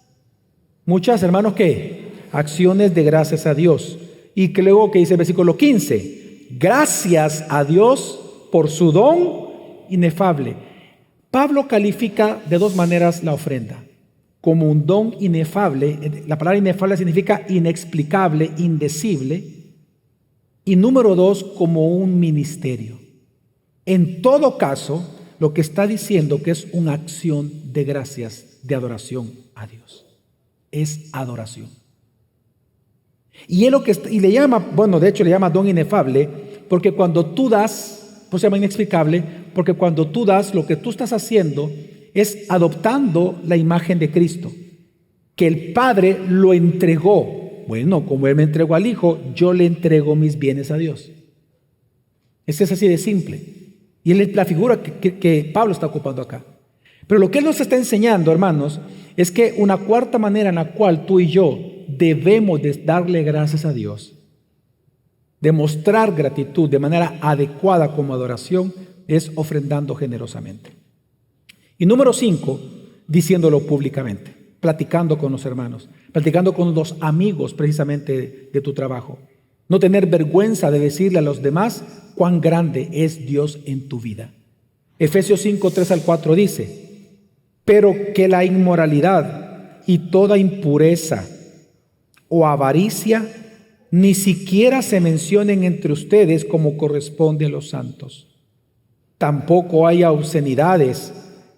hermanos, ¿qué? Acciones de gracias a Dios. Y que luego que dice el versículo 15, gracias a Dios por su don inefable. Pablo califica de dos maneras la ofrenda, como un don inefable. La palabra inefable significa inexplicable, indecible. Y número dos, como un ministerio. En todo caso, lo que está diciendo que es una acción de gracias, de adoración a Dios. Es adoración. Y él le llama, de hecho le llama don inefable, porque cuando tú das, pues se llama inexplicable, porque cuando tú das, lo que tú estás haciendo es adoptando la imagen de Cristo, que el Padre lo entregó. Bueno, como Él me entregó al Hijo, yo le entrego mis bienes a Dios. Es así de simple. Y es la figura que Pablo está ocupando acá. Pero lo que Él nos está enseñando, hermanos, es que una cuarta manera en la cual tú y yo debemos de darle gracias a Dios, demostrar gratitud de manera adecuada como adoración, es ofrendando generosamente. Y número 5, diciéndolo públicamente, platicando con los hermanos, platicando con los amigos precisamente de tu trabajo. No tener vergüenza de decirle a los demás cuán grande es Dios en tu vida. Efesios 5, 3 al 4 dice, pero que la inmoralidad y toda impureza o avaricia ni siquiera se mencionen entre ustedes como corresponde a los santos. Tampoco haya obscenidades,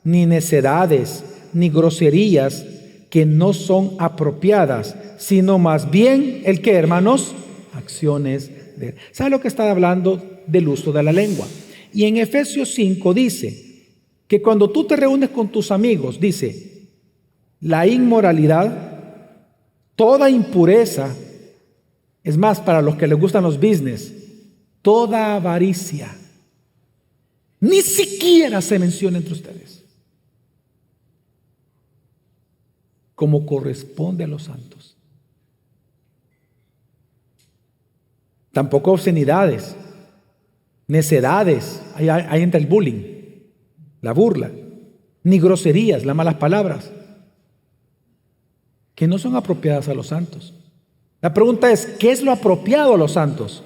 ni necedades, ni groserías que no son apropiadas, sino más bien, ¿el qué, hermanos? Acciones de... ¿Sabe lo que está hablando del uso de la lengua? Y en Efesios 5 dice que cuando tú te reúnes con tus amigos, dice, la inmoralidad, toda impureza, es más, para los que les gustan los business, toda avaricia, ni siquiera se menciona entre ustedes, como corresponde a los santos. Tampoco obscenidades, necedades, ahí entra el bullying, la burla, ni groserías, las malas palabras, que no son apropiadas a los santos. La pregunta es, ¿qué es lo apropiado a los santos?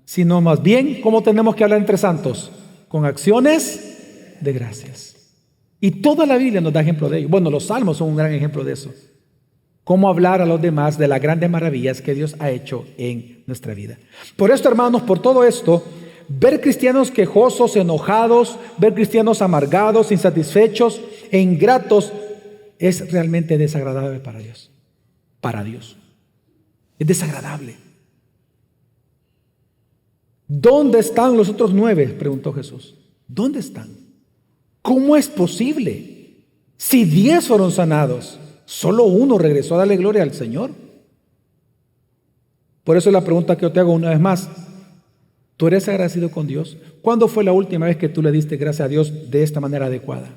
Sino más bien, ¿cómo tenemos que hablar entre santos? Con acciones de gracias. Y toda la Biblia nos da ejemplo de ello. Bueno, los salmos son un gran ejemplo de eso. Cómo hablar a los demás de las grandes maravillas que Dios ha hecho en nuestra vida. Por esto, hermanos, por todo esto, ver cristianos quejosos, enojados, ver cristianos amargados, insatisfechos e ingratos es realmente desagradable para Dios. Para Dios. Es desagradable. ¿Dónde están los otros 9? Preguntó Jesús. ¿Dónde están? ¿Cómo es posible? Si 10 fueron sanados, solo uno regresó a darle gloria al Señor. Por eso la pregunta que yo te hago una vez más, ¿tú eres agradecido con Dios? ¿Cuándo fue la última vez que tú le diste gracias a Dios de esta manera adecuada?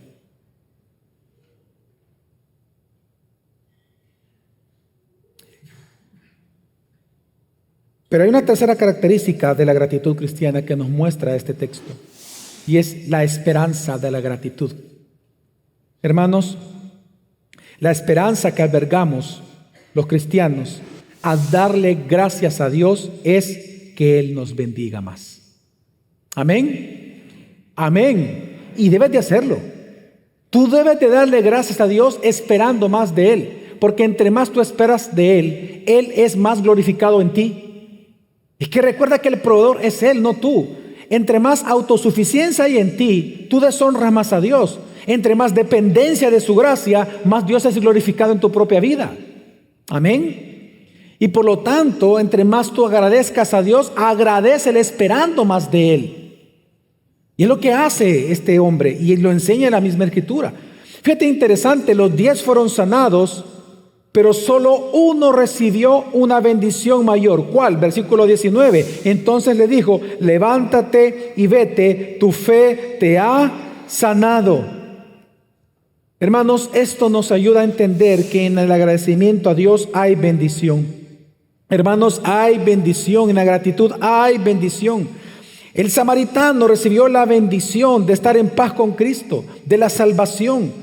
Pero hay una tercera característica de la gratitud cristiana que nos muestra este texto, y es la esperanza de la gratitud. Hermanos, la esperanza que albergamos los cristianos al darle gracias a Dios es que Él nos bendiga más. Amén. Amén. Y debes de hacerlo. Tú debes de darle gracias a Dios esperando más de Él, porque entre más tú esperas de Él, Él es más glorificado en ti. Es que recuerda que el proveedor es Él, no tú. Entre más autosuficiencia hay en ti, tú deshonras más a Dios. Entre más dependencia de su gracia, más Dios es glorificado en tu propia vida. Amén. Y por lo tanto, entre más tú agradezcas a Dios, agradécele esperando más de Él. Y es lo que hace este hombre, y lo enseña en la misma Escritura. Fíjate, interesante, los 10 fueron sanados, pero solo uno recibió una bendición mayor. ¿Cuál? Versículo 19. Entonces le dijo: levántate y vete, tu fe te ha sanado. Hermanos, esto nos ayuda a entender que en el agradecimiento a Dios hay bendición. Hermanos, hay bendición, en la gratitud hay bendición. El samaritano recibió la bendición de estar en paz con Cristo, de la salvación.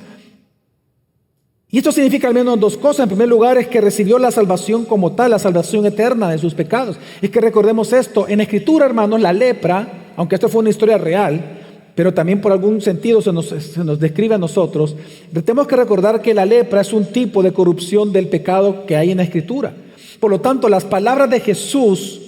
Y esto significa al menos dos cosas. En primer lugar, es que recibió la salvación como tal, la salvación eterna de sus pecados. Es que recordemos esto, en la Escritura, hermanos, la lepra, aunque esto fue una historia real, pero también por algún sentido se nos describe a nosotros, tenemos que recordar que la lepra es un tipo de corrupción del pecado que hay en la Escritura. Por lo tanto, las palabras de Jesús,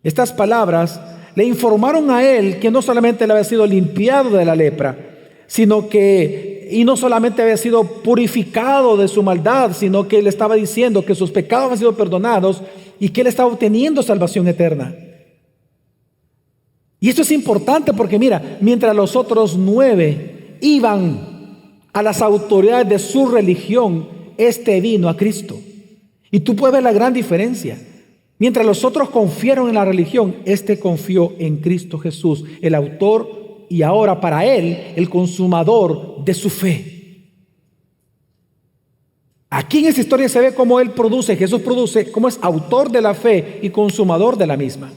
estas palabras, le informaron a él que no solamente le había sido limpiado de la lepra, sino que, y no solamente había sido purificado de su maldad, sino que él estaba diciendo que sus pecados habían sido perdonados y que él estaba obteniendo salvación eterna. Y esto es importante porque mira, mientras los otros 9 iban a las autoridades de su religión, este vino a Cristo. Y tú puedes ver la gran diferencia. Mientras los otros confiaron en la religión, este confió en Cristo Jesús, el autor y ahora para él el consumador de su fe. Aquí en esta historia se ve cómo él produce, Jesús produce, cómo es autor de la fe y consumador de la misma.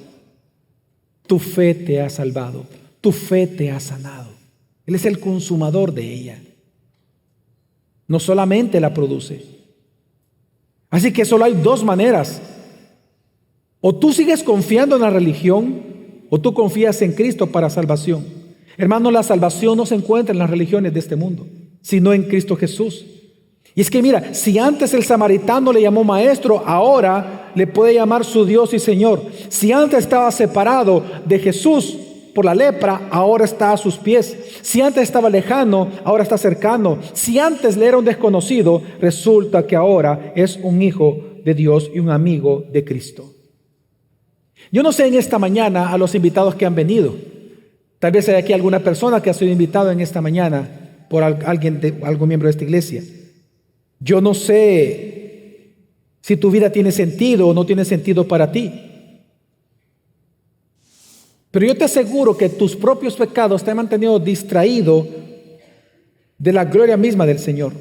Tu fe te ha salvado, tu fe te ha sanado. Él es el consumador de ella. No solamente la produce. Así que solo hay dos maneras. O tú sigues confiando en la religión, o tú confías en Cristo para salvación. Hermano, la salvación no se encuentra en las religiones de este mundo, sino en Cristo Jesús. Y es que mira, si antes el samaritano le llamó maestro, ahora le puede llamar su Dios y Señor. Si antes estaba separado de Jesús por la lepra, ahora está a sus pies. Si antes estaba lejano, ahora está cercano. Si antes le era un desconocido, resulta que ahora es un hijo de Dios y un amigo de Cristo. Yo no sé en esta mañana a los invitados que han venido. Tal vez hay aquí alguna persona que ha sido invitado en esta mañana por algún miembro de esta iglesia. Yo no sé si tu vida tiene sentido o no tiene sentido para ti. Pero yo te aseguro que tus propios pecados te han mantenido distraído de la gloria misma del Señor.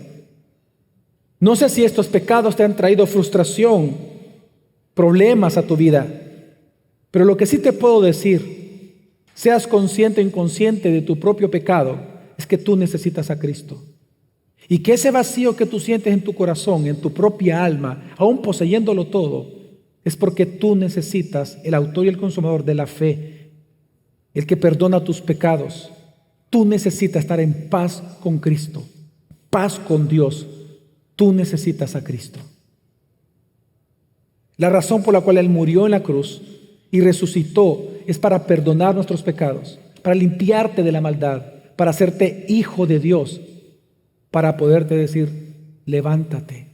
No sé si estos pecados te han traído frustración, problemas a tu vida. Pero lo que sí te puedo decir, seas consciente o inconsciente de tu propio pecado, es que tú necesitas a Cristo. Y que ese vacío que tú sientes en tu corazón, en tu propia alma, aún poseyéndolo todo, es porque tú necesitas el autor y el consumador de la fe, el que perdona tus pecados. Tú necesitas estar en paz con Cristo, paz con Dios. Tú necesitas a Cristo. La razón por la cual Él murió en la cruz y resucitó es para perdonar nuestros pecados, para limpiarte de la maldad, para hacerte hijo de Dios, para poderte decir: levántate,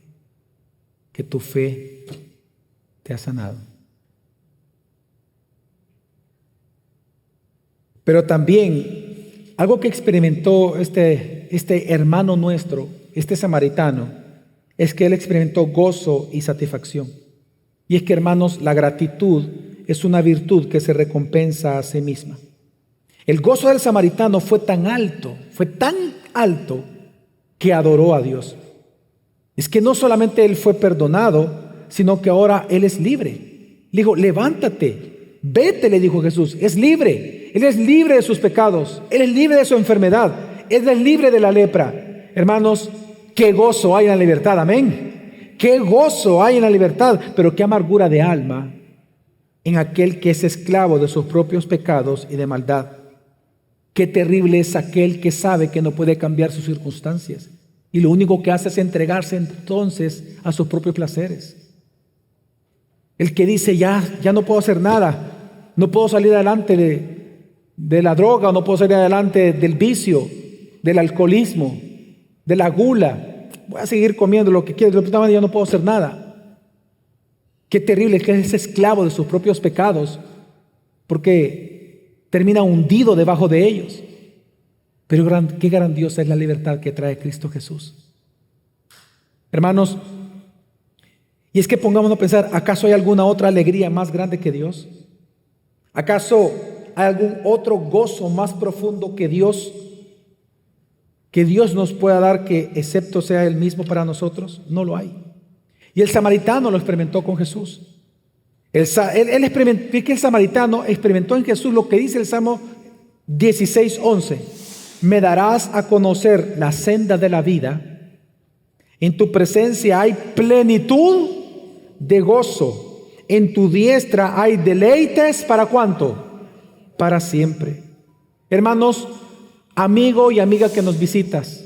que tu fe te ha sanado. Pero también algo que experimentó este hermano nuestro, este samaritano, es que él experimentó gozo y satisfacción. Y es que, hermanos, la gratitud es una virtud que se recompensa a sí misma. El gozo del samaritano fue tan alto, que adoró a Dios. Es que no solamente él fue perdonado, sino que ahora él es libre. Le dijo: levántate, vete, le dijo Jesús. Es libre. Él es libre de sus pecados. Él es libre de su enfermedad. Él es libre de la lepra. Hermanos, qué gozo hay en la libertad, amén. Qué gozo hay en la libertad, pero qué amargura de alma en aquel que es esclavo de sus propios pecados y de maldad. Qué terrible es aquel que sabe que no puede cambiar sus circunstancias y lo único que hace es entregarse entonces a sus propios placeres. El que dice, ya no puedo hacer nada, no puedo salir adelante de la droga, no puedo salir adelante del vicio, del alcoholismo, de la gula. Voy a seguir comiendo lo que quiero, ya no puedo hacer nada. Qué terrible que es esclavo de sus propios pecados, porque termina hundido debajo de ellos. Pero qué grandiosa es la libertad que trae Cristo Jesús. Hermanos, y es que pongámonos a pensar, ¿acaso hay alguna otra alegría más grande que Dios? ¿Acaso hay algún otro gozo más profundo que Dios nos pueda dar que excepto sea Él mismo para nosotros? No lo hay. Y el samaritano lo experimentó con Jesús. El samaritano experimentó en Jesús lo que dice el Salmo 16:11. Me darás a conocer la senda de la vida. En tu presencia hay plenitud de gozo. En tu diestra hay deleites. ¿Para cuánto? Para siempre. Hermanos, amigo y amiga que nos visitas,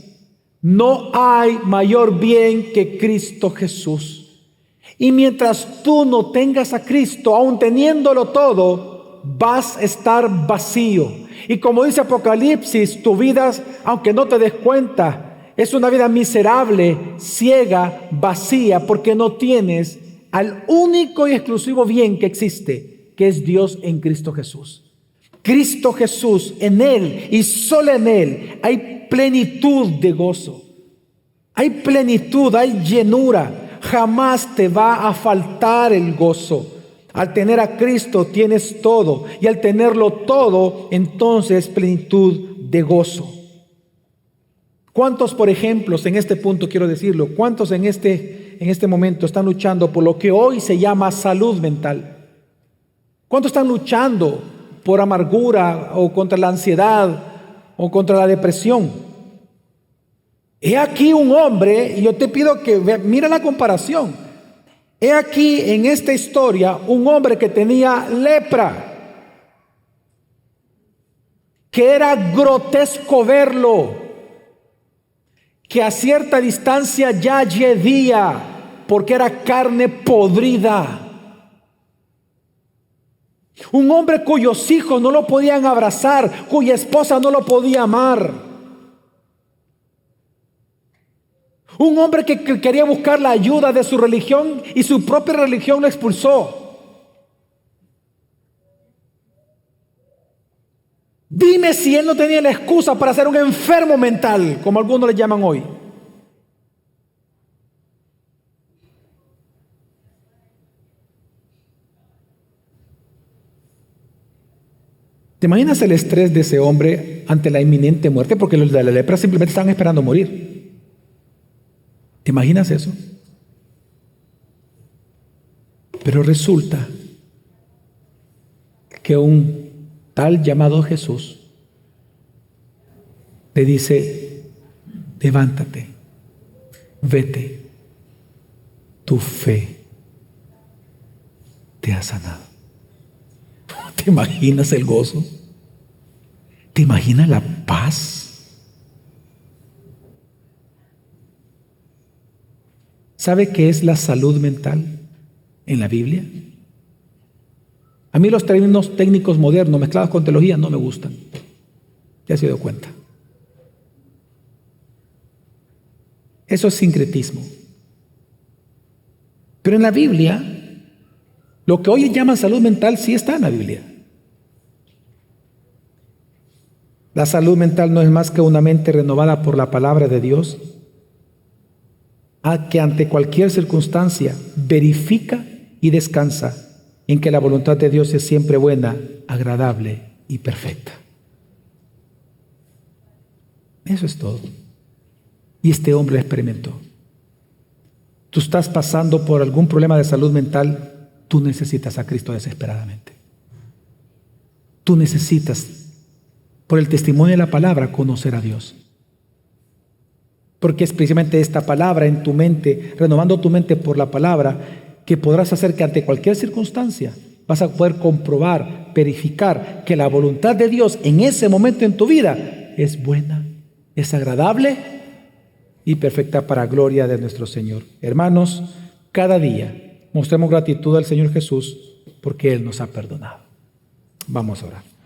no hay mayor bien que Cristo Jesús. Y mientras tú no tengas a Cristo, aun teniéndolo todo, vas a estar vacío. Y como dice Apocalipsis, tu vida, aunque no te des cuenta, es una vida miserable, ciega, vacía, porque no tienes al único y exclusivo bien que existe, que es Dios en Cristo Jesús. Cristo Jesús, en Él y solo en Él hay plenitud de gozo. Hay plenitud, hay llenura. Jamás te va a faltar el gozo. Al tener a Cristo tienes todo, y al tenerlo todo, entonces plenitud de gozo. ¿Cuántos, por ejemplo, en este punto quiero decirlo, cuántos en este momento están luchando por lo que hoy se llama salud mental? ¿Cuántos están luchando por amargura o contra la ansiedad o contra la depresión? He aquí un hombre, y yo te pido que mira la comparación. He aquí en esta historia un hombre que tenía lepra, que era grotesco verlo, que a cierta distancia ya yedía porque era carne podrida. Un hombre cuyos hijos no lo podían abrazar, cuya esposa no lo podía amar. Un hombre que quería buscar la ayuda de su religión y su propia religión lo expulsó. Dime si él no tenía la excusa para ser un enfermo mental, como algunos le llaman hoy. ¿Te imaginas el estrés de ese hombre ante la inminente muerte? Porque los de la lepra simplemente estaban esperando morir. ¿Te imaginas eso? Pero resulta que un tal llamado Jesús le dice: levántate, vete, tu fe te ha sanado. ¿Te imaginas el gozo? ¿Te imaginas la paz? ¿Sabe qué es la salud mental en la Biblia? A mí los términos técnicos modernos mezclados con teología no me gustan. Ya se dio cuenta. Eso es sincretismo. Pero en la Biblia, lo que hoy llaman salud mental sí está en la Biblia. La salud mental no es más que una mente renovada por la palabra de Dios, a que ante cualquier circunstancia verifica y descansa en que la voluntad de Dios es siempre buena, agradable y perfecta. Eso es todo. Y este hombre lo experimentó. Tú estás pasando por algún problema de salud mental, tú necesitas a Cristo desesperadamente. Tú necesitas, por el testimonio de la palabra, conocer a Dios. Porque es precisamente esta palabra en tu mente, renovando tu mente por la palabra, que podrás hacer que ante cualquier circunstancia vas a poder comprobar, verificar que la voluntad de Dios en ese momento en tu vida es buena, es agradable y perfecta para gloria de nuestro Señor. Hermanos, cada día mostremos gratitud al Señor Jesús porque Él nos ha perdonado. Vamos a orar.